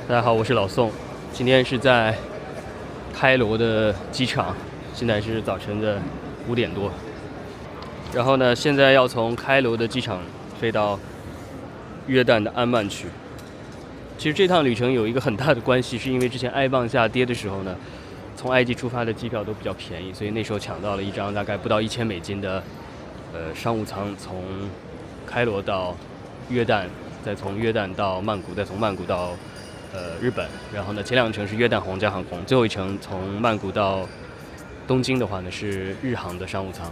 大家好，我是老宋，今天是在开罗的机场，现在是早晨的5点多。然后呢，现在要从开罗的机场飞到约旦的安曼去。其实这趟旅程有一个很大的关系，是因为之前埃镑下跌的时候呢，从埃及出发的机票都比较便宜，所以那时候抢到了一张大概不到$1000的商务舱，从开罗到约旦，再从约旦到曼谷，再从曼谷到日本。然后呢，前2程是约旦皇家航空，最后一程从曼谷到东京的话呢是日航的商务舱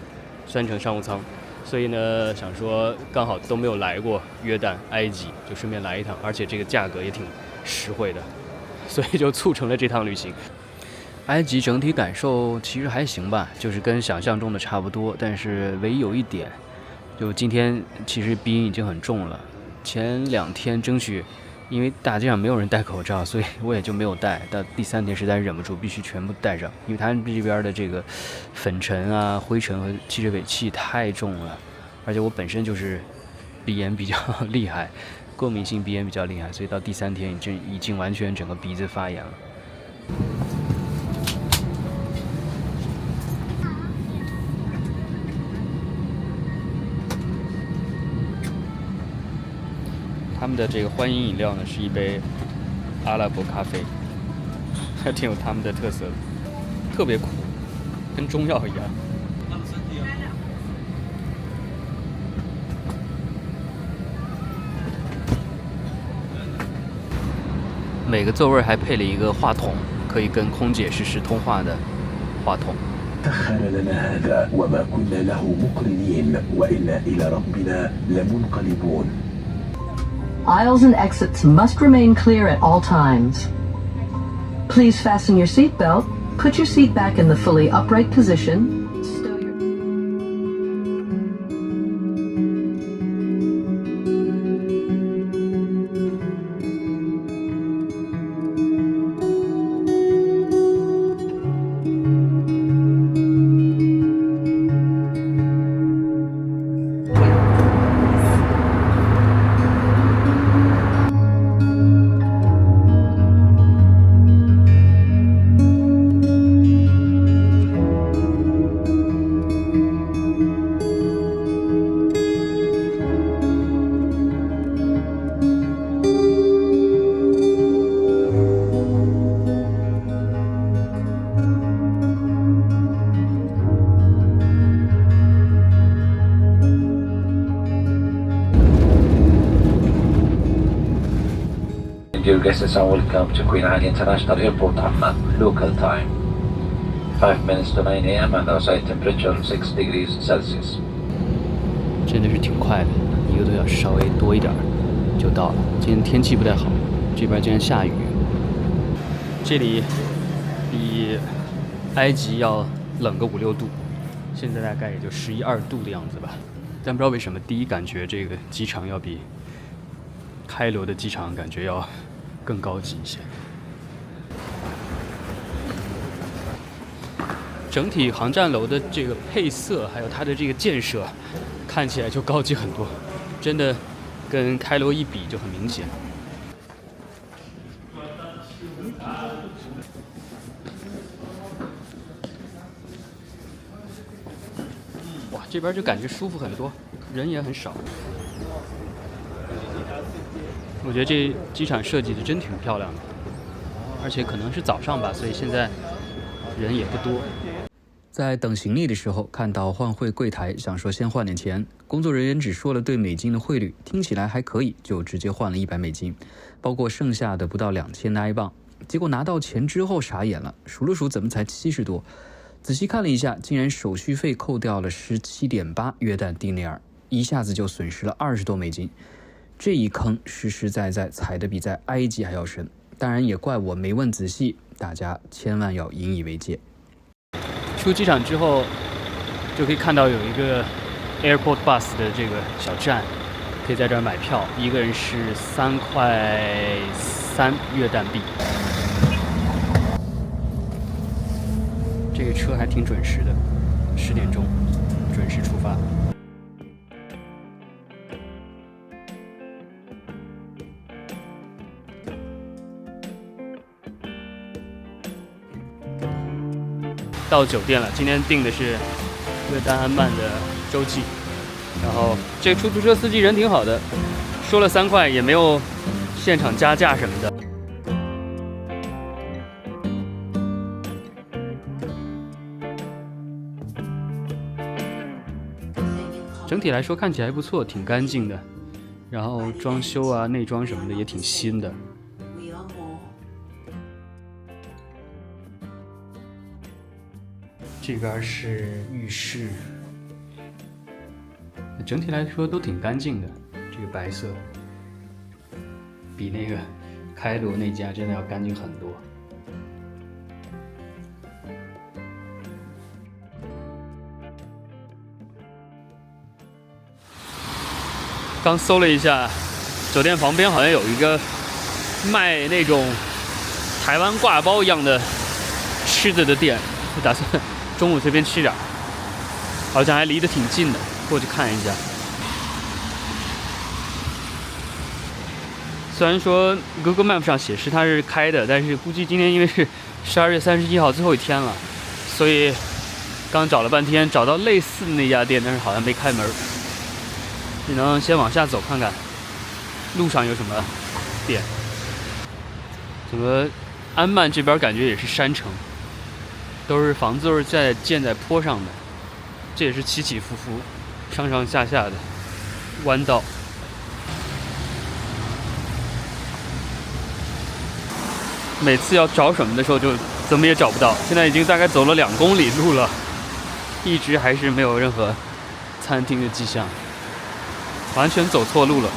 ，3程商务舱。所以呢，想说刚好都没有来过约旦、埃及，就顺便来一趟，而且这个价格也挺实惠的，所以就促成了这趟旅行。埃及整体感受其实还行吧，就是跟想象中的差不多，但是唯一有一点，就今天其实鼻音已经很重了。前2天争取，因为大街上没有人戴口罩，所以我也就没有戴。到第3天实在忍不住，必须全部戴上，因为他们这边的这个粉尘啊、灰尘和汽车尾气太重了，而且我本身就是鼻炎比较厉害，过敏性鼻炎比较厉害，所以到第3天已经完全整个鼻子发炎了。他们的这个欢迎饮料呢是一杯阿拉伯咖啡，还挺有他们的特色的，特别苦，跟中药一样。每个座位还配了一个话筒，可以跟空姐实时通话的话筒。سخر لنا هذا وما كنا له مقرنين وإنا إلى ربنا لمنقلبون. Aisles and exits must remain clear at all times. Please fasten your seatbelt, put your seat back in the fully upright position. Stow your... Dear guests are welcome to Queen Ali International Airport, Amman. Local time 5 minutes to 9 a.m. and outside temperature 6 degrees Celsius. 真的是挺快的，1个多小时稍微多一点就到了。今天天气不太好，这边竟然下雨。这里比埃及要冷个5、6度，现在大概也就11、12度的样子吧。但不知道为什么，第一感觉这个机场要比开罗的机场感觉要更高级一些。整体航站楼的这个配色，还有它的这个建设，看起来就高级很多，真的跟开罗一比就很明显。哇，这边就感觉舒服很多，人也很少。我觉得这机场设计的真挺漂亮的，而且可能是早上吧，所以现在人也不多。在等行李的时候，看到换汇柜台，想说先换点钱，工作人员只说了对美金的汇率，听起来还可以，就直接换了$100，包括剩下的不到2000的埃镑。结果拿到钱之后傻眼了，数了数怎么才70多，仔细看了一下，竟然手续费扣掉了17.8约旦丁内尔，一下子就损失了$20多。这一坑实实在在踩得比在埃及还要深，当然也怪我没问仔细，大家千万要引以为戒。出机场之后，就可以看到有一个 Airport Bus 的这个小站，可以在这儿买票，一个人是3.3块约旦币。这个车还挺准时的，10点钟准时出发。到酒店了。今天订的是约旦安曼的洲际，然后这个出租车司机人挺好的，说了3块，也没有现场加价什么的。整体来说看起来还不错，挺干净的，然后装修啊、内装什么的也挺新的。这边是浴室，整体来说都挺干净的。这个白色比那个开罗那家真的要干净很多。刚搜了一下，酒店旁边好像有一个卖那种台湾挂包一样的吃的店，就打算中午随便吃点，好像还离得挺近的，过去看一下。虽然说 Google Map 上显示它是开的，但是估计今天因为是12月31号最后一天了，所以刚找了半天找到类似的那家店，但是好像没开门。只能先往下走看看，路上有什么店。怎么安曼这边感觉也是山城，房子都是建在坡上的，这也是起起伏伏、上上下下的弯道。每次要找什么的时候就怎么也找不到。现在已经大概走了2公里路了，一直还是没有任何餐厅的迹象。完全走错路了。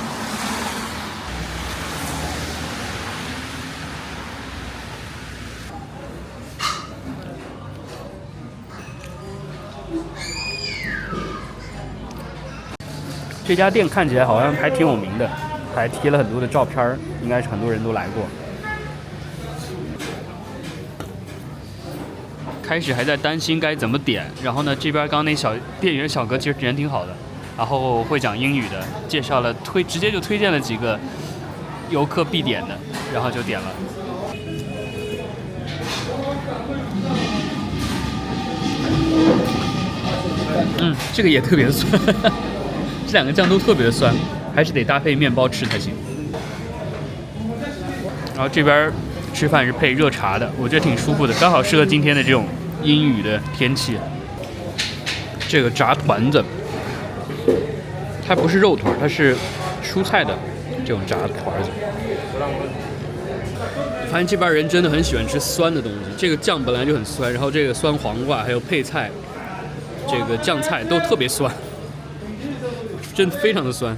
这家店看起来好像还挺有名的，还贴了很多的照片，应该是很多人都来过。开始还在担心该怎么点，然后呢，这边刚那小店员小哥其实人挺好的。然后会讲英语的，介绍了直接就推荐了几个游客必点的，然后就点了。这个也特别的酸，这2个酱都特别的酸，还是得搭配面包吃才行。然后这边吃饭是配热茶的，我觉得挺舒服的，刚好适合今天的这种阴雨的天气。这个炸团子。它不是肉团，它是蔬菜的这种炸团子。我发现这边人真的很喜欢吃酸的东西，这个酱本来就很酸，然后这个酸黄瓜还有配菜，这个酱菜都特别酸，真的非常的酸。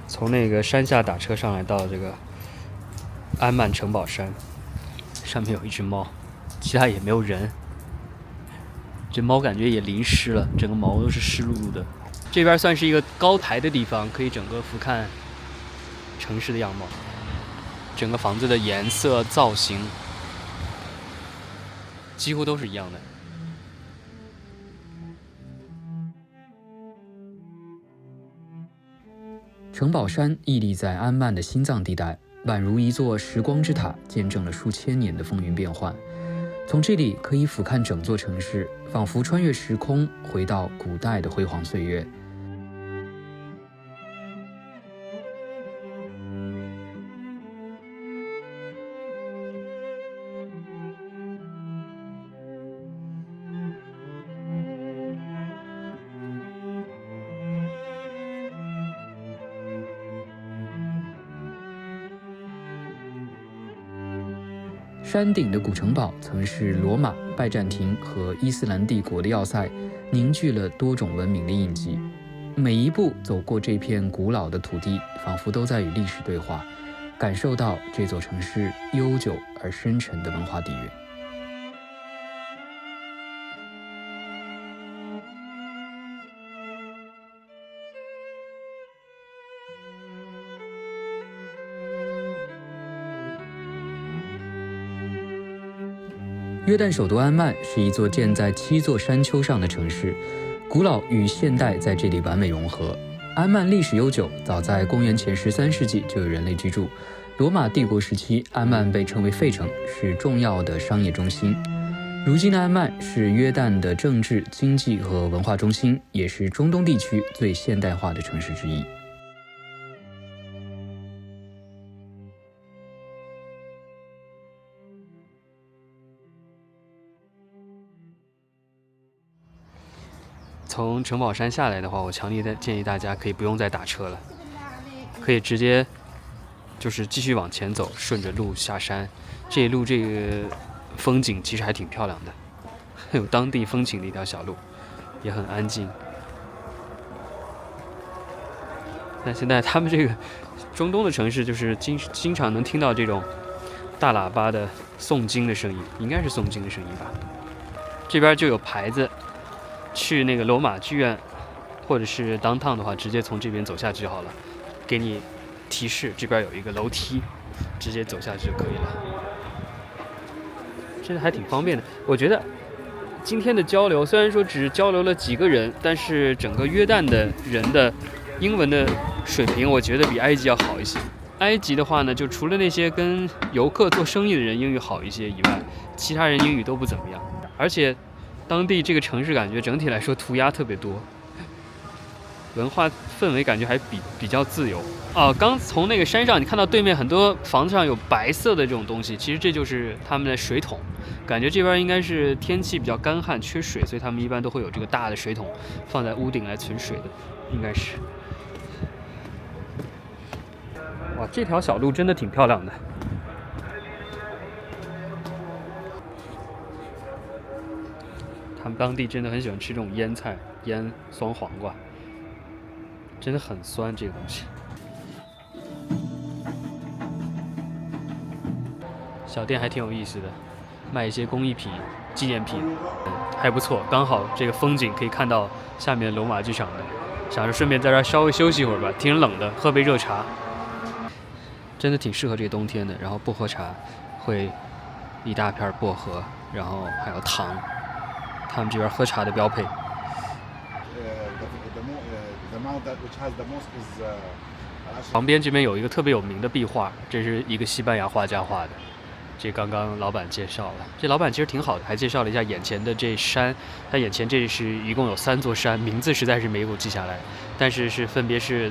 从那个山下打车上来到这个安曼城堡山，上面有一只猫，其他也没有人。这猫感觉也淋湿了，整个毛都是湿漉漉的。这边算是一个高台的地方，可以整个俯瞰城市的样貌。整个房子的颜色、造型几乎都是一样的。城堡山屹立在安曼的心脏地带，宛如一座时光之塔，见证了数千年的风云变幻。从这里可以俯瞰整座城市，仿佛穿越时空，回到古代的辉煌岁月。山顶的古城堡曾是罗马、拜占庭和伊斯兰帝国的要塞，凝聚了多种文明的印记。每一步走过这片古老的土地，仿佛都在与历史对话，感受到这座城市悠久而深沉的文化底蕴。约旦首都安曼是一座建在7座山丘上的城市，古老与现代在这里完美融合。安曼历史悠久，早在公元前13世纪就有人类居住，罗马帝国时期，安曼被称为费城，是重要的商业中心。如今的安曼是约旦的政治、经济和文化中心，也是中东地区最现代化的城市之一。从城堡山下来的话，我强烈建议大家可以不用再打车了，可以直接就是继续往前走，顺着路下山。这一路这个风景其实还挺漂亮的，很有当地风情的一条小路，也很安静。但现在他们这个中东的城市，就是经常能听到这种大喇叭的诵经的声音，应该是诵经的声音吧。这边就有牌子，去那个罗马剧院或者是 downtown 的话，直接从这边走下去就好了，给你提示这边有一个楼梯，直接走下去就可以了。真的还挺方便的。我觉得今天的交流虽然说只交流了几个人，但是整个约旦的人的英文的水平，我觉得比埃及要好一些。埃及的话呢，就除了那些跟游客做生意的人英语好一些以外，其他人英语都不怎么样。而且当地这个城市感觉整体来说涂鸦特别多，文化氛围感觉还比较自由。刚从那个山上，你看到对面很多房子上有白色的这种东西，其实这就是他们的水桶。感觉这边应该是天气比较干旱，缺水，所以他们一般都会有这个大的水桶放在屋顶来存水的，应该是。哇，这条小路真的挺漂亮的。他们当地真的很喜欢吃这种腌菜，腌酸黄瓜，真的很酸这个东西。小店还挺有意思的，卖一些工艺品、纪念品，还不错。刚好这个风景可以看到下面罗马剧场的，想着顺便在这儿稍微休息一会儿吧，挺冷的，喝杯热茶，真的挺适合这个冬天的。然后薄荷茶会一大片薄荷，然后还有糖，他们这边喝茶的标配。旁边这边有一个特别有名的壁画，这是一个西班牙画家画的。这刚刚老板介绍了，这老板其实挺好的，还介绍了一下眼前的这山。他眼前这是一共有3座山，名字实在是没有记下来，但是分别是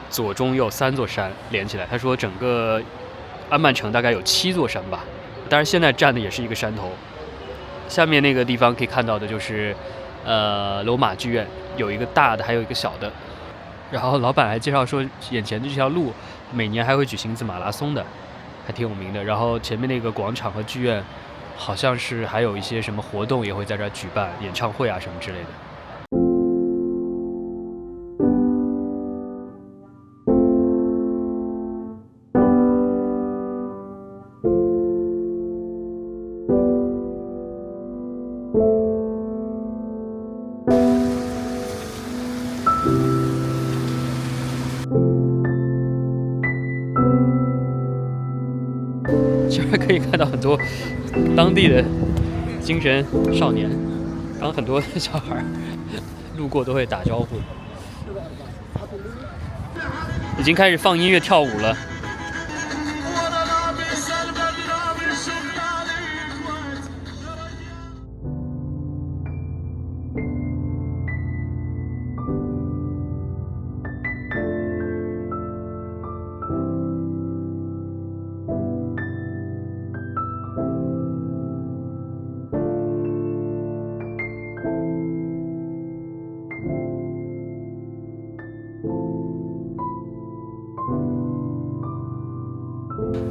左中右3座山连起来。他说整个安曼城大概有7座山吧，当然现在站的也是一个山头。下面那个地方可以看到的就是罗马剧院，有一个大的，还有一个小的。然后老板还介绍说，眼前的这条路每年还会举行一次马拉松的，还挺有名的。然后前面那个广场和剧院，好像是还有一些什么活动也会在这儿举办，演唱会啊什么之类的。这边可以看到很多当地的精神少年，然后很多小孩路过都会打招呼。已经开始放音乐跳舞了。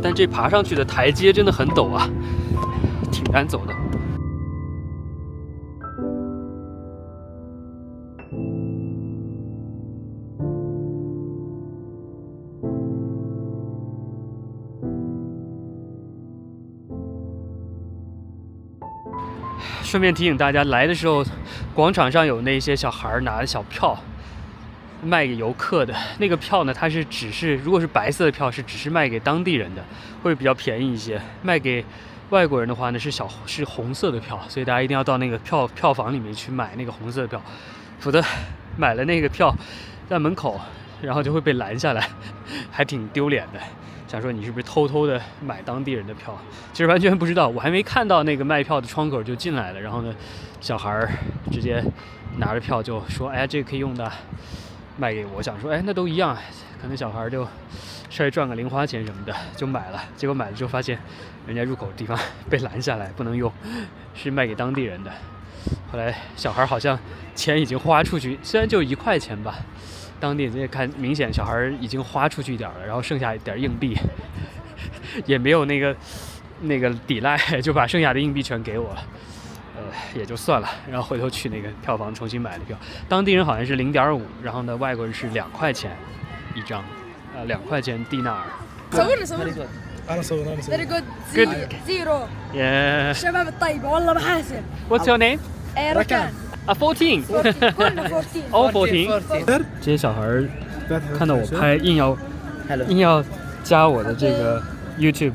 但这爬上去的台阶真的很陡啊，挺难走的。顺便提醒大家，来的时候广场上有那些小孩拿的小票卖给游客的，那个票呢，它是如果是白色的票是只是卖给当地人的，会比较便宜一些。卖给外国人的话呢是红色的票，所以大家一定要到那个票房里面去买那个红色的票，否则买了那个票在门口，然后就会被拦下来，还挺丢脸的。想说你是不是偷偷的买当地人的票，其实完全不知道，我还没看到那个卖票的窗口就进来了，然后呢，小孩直接拿着票就说，哎，这个可以用的，卖给我，想说，哎，那都一样，可能小孩就稍微赚个零花钱什么的就买了，结果买了之后发现人家入口的地方被拦下来不能用，是卖给当地人的。后来小孩好像钱已经花出去，虽然就1块钱吧，当地人看明显小孩已经花出去一点了，然后剩下一点硬币也没有那个抵赖，就把剩下的硬币全给我了，也就算了，然后回头去那个票房重新买了票，当地人好像是0.5，然后呢外国人是2块钱一张，2块钱蒂纳尔。صورني انا صور Very good. Good. Zero. Yeah. الشباب الطيبة والله بحاسب. What's your name? ركان. 14. كلنا 14. All 14. 这些小孩看到我拍，硬要加我的这个 YouTube，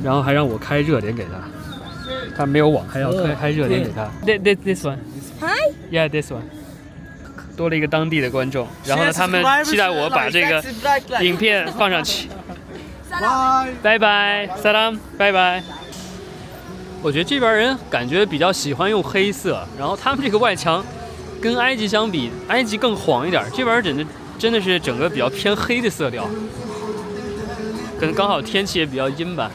然后还让我开热点给他。他没有网，还要开热点给他。This one. Hi. Yeah, this one. 多了一个当地的观众，然后呢，他们期待我把这个影片放上去。拜拜 ，salam， 拜拜。我觉得这边人感觉比较喜欢用黑色，然后他们这个外墙跟埃及相比，埃及更黄一点，这边真的是整个比较偏黑的色调，可能刚好天气也比较阴吧。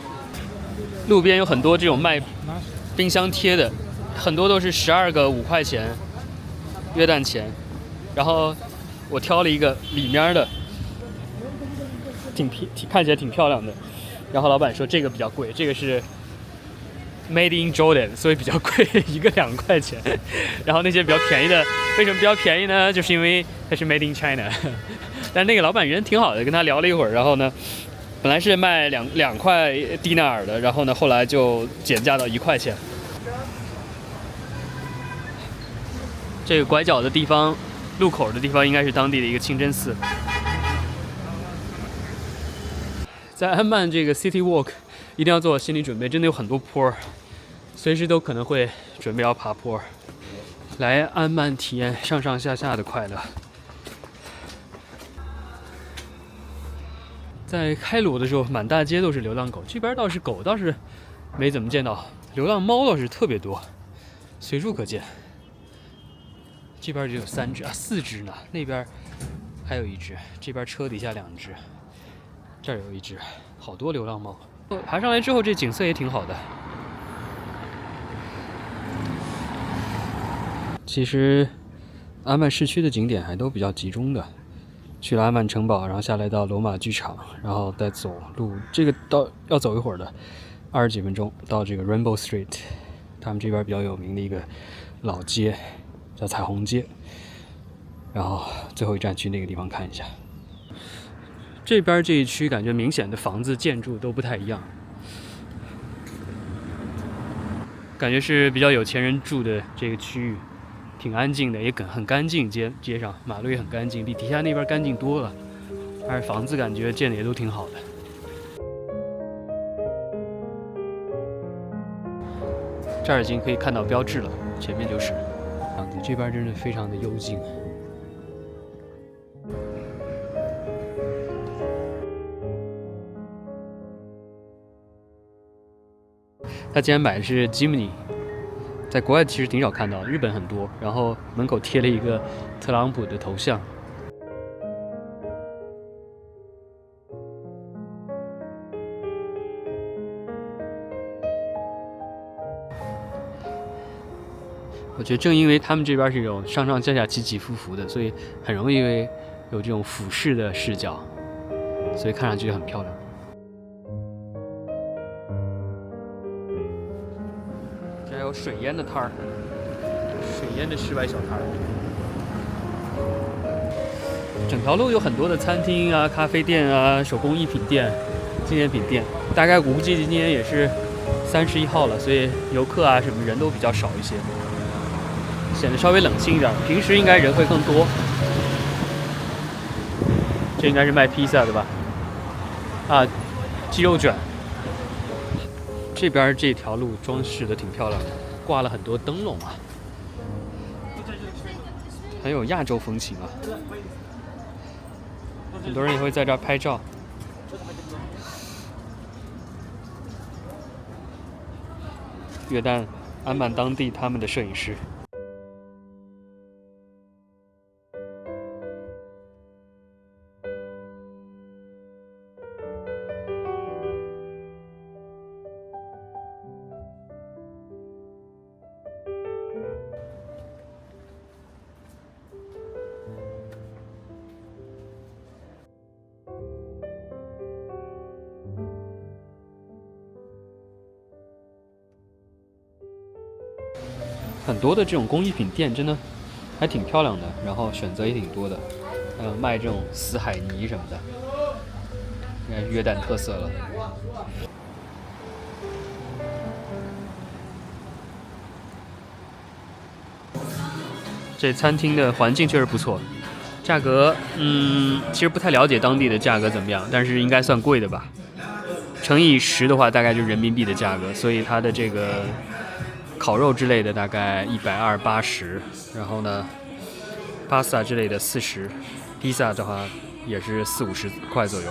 路边有很多这种卖冰箱贴的，很多都是12个5块钱约旦钱，然后我挑了一个里面的。看起来挺漂亮的，然后老板说这个比较贵，这个是 Made in Jordan， 所以比较贵，一个2块钱。然后那些比较便宜的，为什么比较便宜呢？就是因为它是 Made in China。但那个老板人挺好的，跟他聊了一会儿，然后呢，本来是卖2块蒂纳尔的，然后呢后来就减价到1块钱。这个拐角的地方，路口的地方应该是当地的一个清真寺。在安曼这个 City Walk 一定要做好心理准备，真的有很多坡，随时都可能会准备要爬坡。来安曼体验上上下下的快乐。在开罗的时候，满大街都是流浪狗，这边倒是狗倒是没怎么见到，流浪猫倒是特别多，随处可见。这边只有3只啊，4只呢，那边还有1只，这边车底下2只。这儿有1只，好多流浪猫。爬上来之后，这景色也挺好的。其实，阿曼市区的景点还都比较集中的。去了阿曼城堡，然后下来到罗马剧场，然后再走路，这个要走一会儿的，20几分钟到这个 Rainbow Street， 他们这边比较有名的一个老街，叫彩虹街。然后最后一站去那个地方看一下。这边这一区感觉明显的房子建筑都不太一样，感觉是比较有钱人住的这个区域，挺安静的，也很干净，街上马路也很干净，比底下那边干净多了，而且房子感觉建的也都挺好的。这儿已经可以看到标志了，前面就是房子，这边真的非常的幽静。他竟然买的是 Jimny， 在国外其实挺少看到，日本很多。然后门口贴了一个特朗普的头像。我觉得正因为他们这边是这种上上下下起起伏伏的，所以很容易有这种俯视的视角，所以看上去很漂亮。这还有水烟的摊儿，水烟的室外小摊儿。整条路有很多的餐厅啊、咖啡店啊、手工艺品店、纪念品店。大概估计今天也是31号了，所以游客啊什么人都比较少一些，显得稍微冷清一点。平时应该人会更多。这应该是卖披萨的吧？啊，鸡肉卷。这边这条路装饰的挺漂亮的，挂了很多灯笼啊，很有亚洲风情啊。很多人也会在这儿拍照。约旦安曼当地他们的摄影师。很多的这种工艺品店真的还挺漂亮的，然后选择也挺多的，还有卖这种死海泥什么的，应该是约旦特色了。这餐厅的环境确实不错，价格其实不太了解当地的价格怎么样，但是应该算贵的吧。乘以10的话，大概就是人民币的价格，所以它的这个烤肉之类的大概120-180，然后呢，pasta 之类的40，披萨的话也是40-50块左右。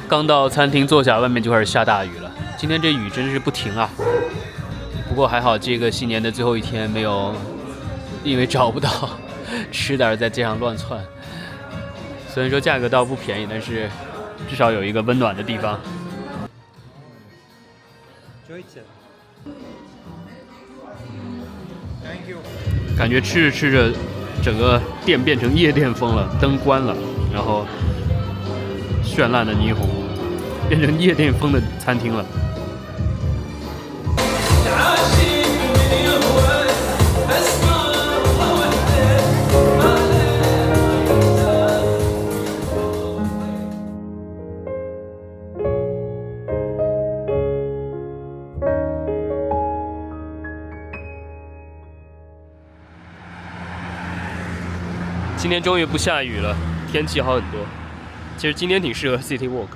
刚到餐厅坐下，外面就开始下大雨了。今天这雨真是不停啊！不过还好，这个新年的最后一天没有因为找不到吃的而在街上乱窜。虽然说价格倒不便宜，但是至少有一个温暖的地方。感觉吃着吃着，整个店变成夜店风了，灯关了，然后绚烂的霓虹，变成夜店风的餐厅了。今天终于不下雨了，天气好很多。其实今天挺适合 City Walk。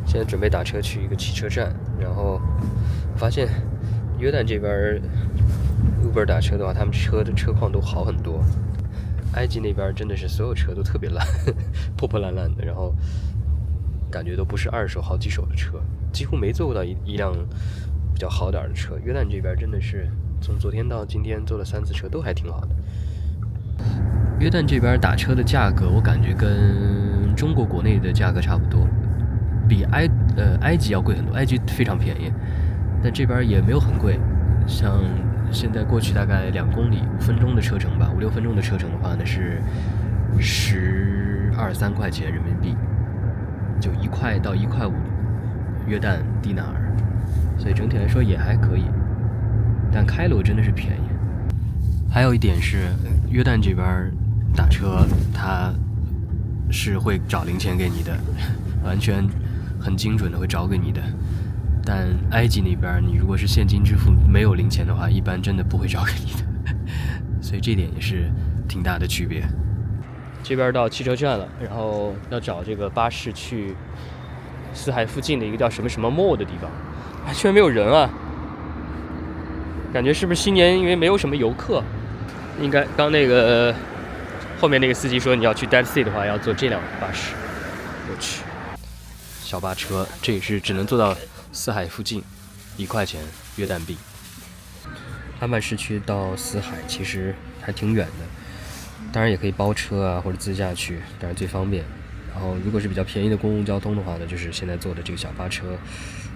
现在准备打车去一个汽车站，然后发现约旦这边 Uber 打车的话，他们车的车况都好很多。埃及那边真的是所有车都特别烂，破破烂烂的，然后感觉都不是2手好几手的车，几乎没坐到一辆比较好点的车。约旦这边真的是。从昨天到今天坐了3次车，都还挺好的。约旦这边打车的价格，我感觉跟中国国内的价格差不多，比埃及要贵很多。埃及非常便宜，但这边也没有很贵。像现在过去大概2公里5分钟的车程吧，5-6分钟的车程的话，那是12-13块钱人民币，就1块到1块5约旦迪纳尔，所以整体来说也还可以。但开罗真的是便宜。还有一点是，约旦这边打车，它是会找零钱给你的，完全很精准的会找给你的。但埃及那边，你如果是现金支付没有零钱的话，一般真的不会找给你的。所以这点也是挺大的区别。这边到汽车站了，然后要找这个巴士去死海附近的一个叫什么什么 mall 的地方，居然没有人啊！感觉是不是新年因为没有什么游客，应该刚那个后面那个司机说你要去 Dead Sea 的话要坐这辆巴士。我去，小巴车，这也是只能坐到死海附近，1块钱约旦币。安曼市区到死海其实还挺远的，当然也可以包车啊或者自驾去，当然最方便。然后如果是比较便宜的公共交通的话呢，就是现在坐的这个小巴车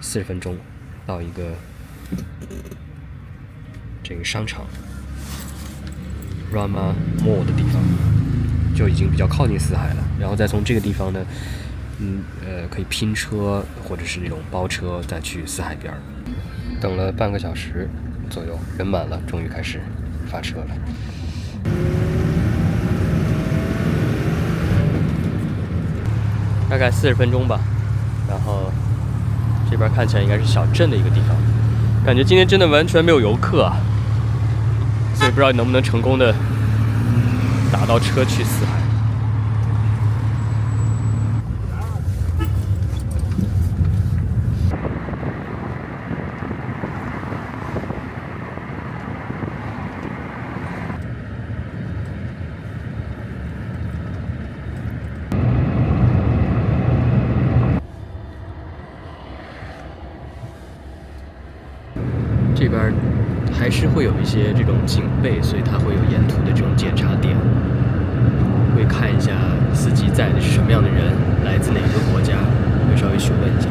，40分钟到一个这个商场 Rama Mall 的地方，就已经比较靠近死海了。然后再从这个地方呢，可以拼车或者是那种包车再去死海边。等了半个小时左右，人满了，终于开始发车了。大概40分钟吧，然后这边看起来应该是小镇的一个地方，感觉今天真的完全没有游客啊。所以不知道能不能成功的打到车去死海。会有一些这种警备，所以它会有沿途的这种检查点，会看一下司机载的是什么样的人，来自哪个国家，会稍微询问一下。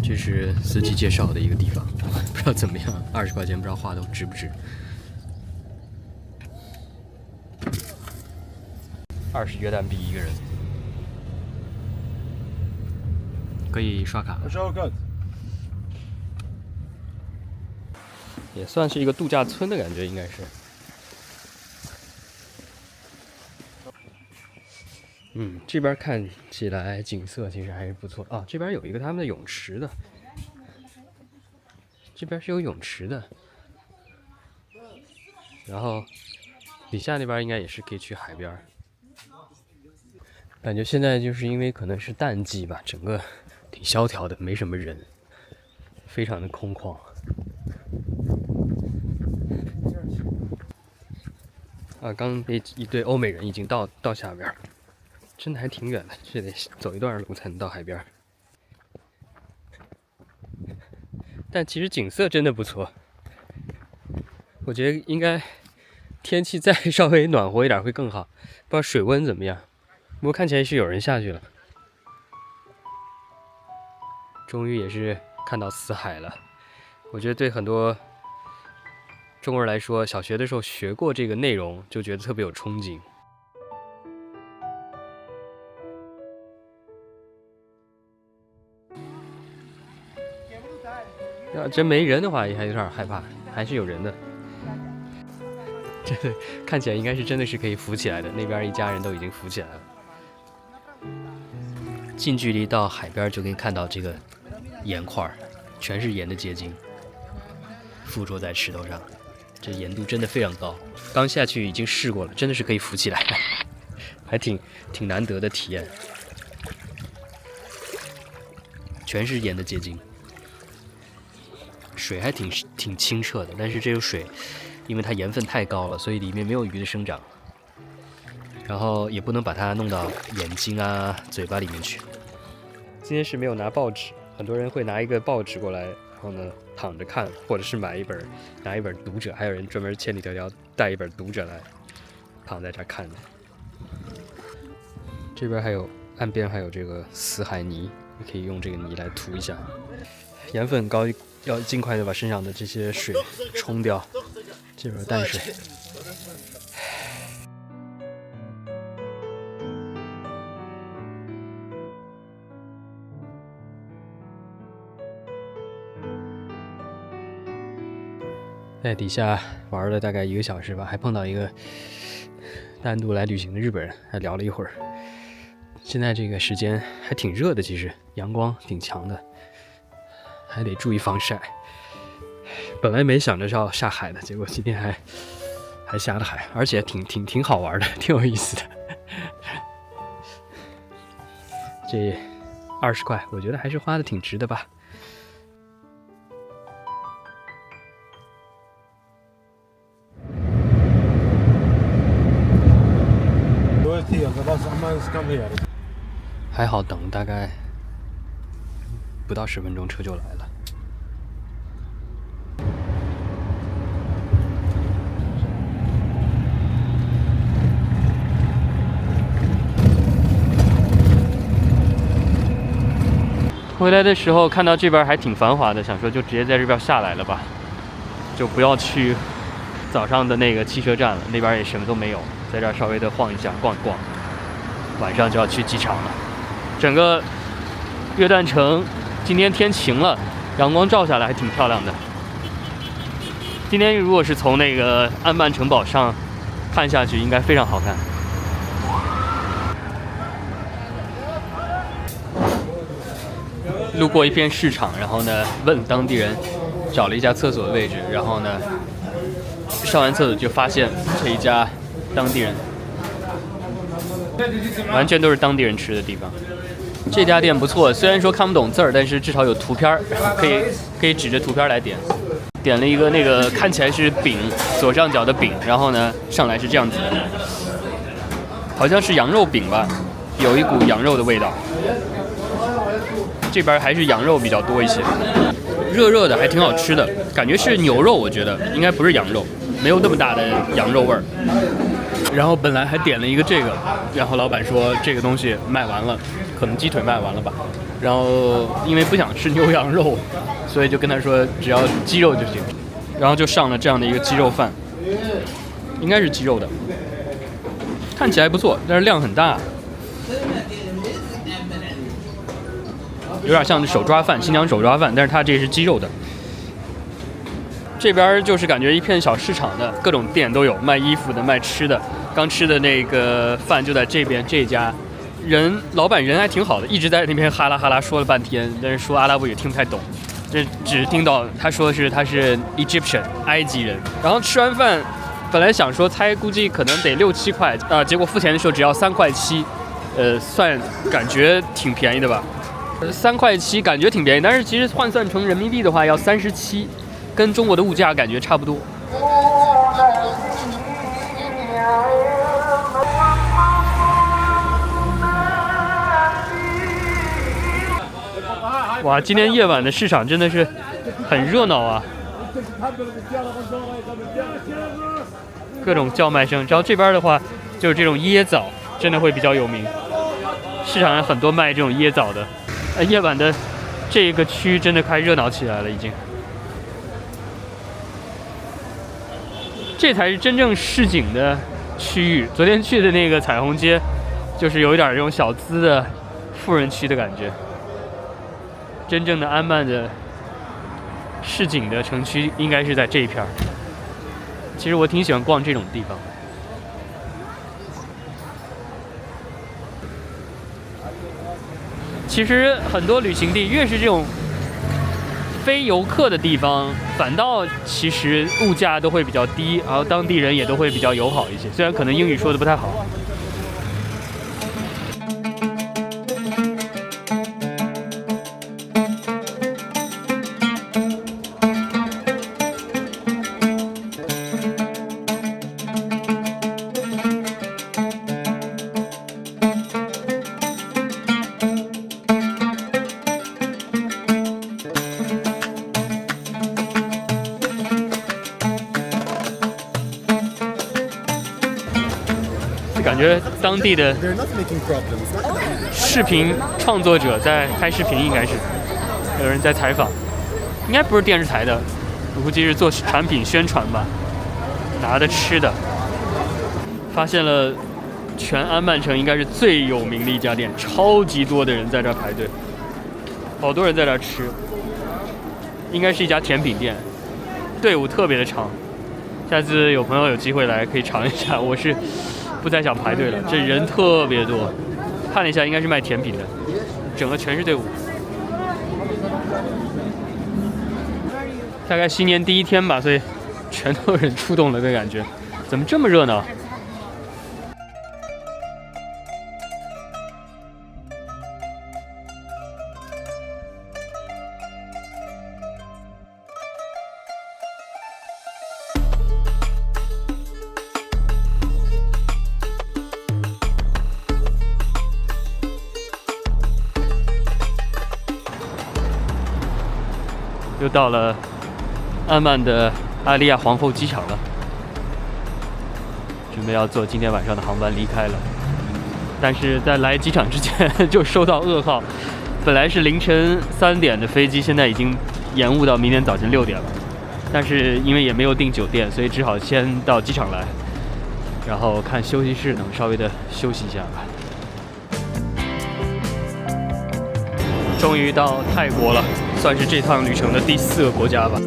这是司机介绍的一个地方，不知道怎么样，20块钱不知道花的值不值。20约旦币一个人，可以刷卡。也算是一个度假村的感觉，应该是。这边看起来景色其实还是不错啊。这边有一个他们的泳池的，这边是有泳池的，然后底下那边应该也是可以去海边。感觉现在就是因为可能是淡季吧，整个挺萧条的，没什么人，非常的空旷。啊，刚一堆欧美人已经到下边了。真的还挺远的，这得走一段路才能到海边。但其实景色真的不错，我觉得应该天气再稍微暖和一点会更好。不知道水温怎么样，不过看起来是有人下去了。终于也是看到死海了。我觉得对很多中国人来说，小学的时候学过这个内容，就觉得特别有憧憬。要真没人的话，也还有点害怕，还是有人的。这个看起来应该是真的是可以浮起来的，那边一家人都已经浮起来了。近距离到海边就可以看到这个盐块，全是盐的结晶，附着在石头上，这盐度真的非常高。刚下去已经试过了，真的是可以浮起来，还挺难得的体验。全是盐的结晶。水还挺清澈的，但是这个水因为它盐分太高了，所以里面没有鱼的生长，然后也不能把它弄到眼睛啊、嘴巴里面去。今天是没有拿报纸，很多人会拿一个报纸过来，然后呢躺着看，或者是拿一本《读者》，还有人专门千里迢迢带一本《读者》来躺在这儿看的。这边还有岸边还有这个死海泥，你可以用这个泥来涂一下，盐分高。要尽快的把身上的这些水冲掉，这边淡水。在底下玩了大概1个小时吧，还碰到一个单独来旅行的日本人，还聊了一会儿。现在这个时间还挺热的，其实阳光挺强的。还得注意防晒。本来没想着要下海的，结果今天还下了海，而且挺好玩的，挺有意思的。这20块，我觉得还是花的挺值的吧。还好等大概不到10分钟车就来了。回来的时候看到这边还挺繁华的，想说就直接在这边下来了吧，就不要去早上的那个汽车站了，那边也什么都没有，在这儿稍微的晃一下逛一逛，晚上就要去机场了。整个约旦城今天天晴了，阳光照下来还挺漂亮的。今天如果是从那个安曼城堡上看下去，应该非常好看。路过一片市场，然后呢问当地人找了一家厕所的位置，然后呢上完厕所就发现这一家当地人，完全都是当地人吃的地方。这家店不错，虽然说看不懂字儿，但是至少有图片儿，可以指着图片来点。点了一个那个看起来是饼，左上角的饼，然后呢上来是这样子的，好像是羊肉饼吧，有一股羊肉的味道。这边还是羊肉比较多一些，热热的还挺好吃的，感觉是牛肉，我觉得应该不是羊肉，没有那么大的羊肉味儿。然后本来还点了一个这个，然后老板说这个东西卖完了，可能鸡腿卖完了吧。然后因为不想吃牛羊肉，所以就跟他说只要鸡肉就行。然后就上了这样的一个鸡肉饭，应该是鸡肉的，看起来不错，但是量很大，有点像手抓饭，新疆手抓饭，但是它这是鸡肉的。这边就是感觉一片小市场的，各种店都有，卖衣服的，卖吃的。刚吃的那个饭就在这边，这家老板人还挺好的，一直在那边哈拉哈拉说了半天，但是说阿拉伯语听不太懂，这只听到他说他是 Egyptian 埃及人。然后吃完饭，本来想说猜估计可能得6、7块结果付钱的时候只要3块7，算感觉挺便宜的吧。3块7感觉挺便宜，但是其实换算成人民币的话要37，跟中国的物价感觉差不多。哇，今天夜晚的市场真的是很热闹啊，各种叫卖声。然后这边的话就是这种椰枣真的会比较有名，市场上很多卖这种椰枣的。夜晚的这个区真的快热闹起来了，已经。这才是真正市井的区域。昨天去的那个彩虹街，就是有一点这种小资的富人区的感觉。真正的安曼的市井的城区应该是在这一片。其实我挺喜欢逛这种地方。其实很多旅行地越是这种非游客的地方，反倒其实物价都会比较低，然后当地人也都会比较友好一些，虽然可能英语说的不太好。感觉当地的视频创作者在拍视频，应该是有人在采访，应该不是电视台的，我估计是做产品宣传吧，拿的吃的。发现了全安曼城应该是最有名的一家店，超级多的人在这儿排队，好多人在这儿吃，应该是一家甜品店，队伍特别的长。下次有朋友有机会来可以尝一下，我是不再想排队了，这人特别多。看了一下，应该是卖甜品的，整个全是队伍。大概新年第1天吧，所以全都人出动了的感觉。怎么这么热闹？又到了安曼的阿利亚皇后机场了，准备要坐今天晚上的航班离开了。但是在来机场之前就收到噩耗，本来是凌晨3点的飞机，现在已经延误到明天早晨6点了。但是因为也没有订酒店，所以只好先到机场来，然后看休息室能稍微的休息一下吧。终于到泰国了，算是这趟旅程的第4个国家吧。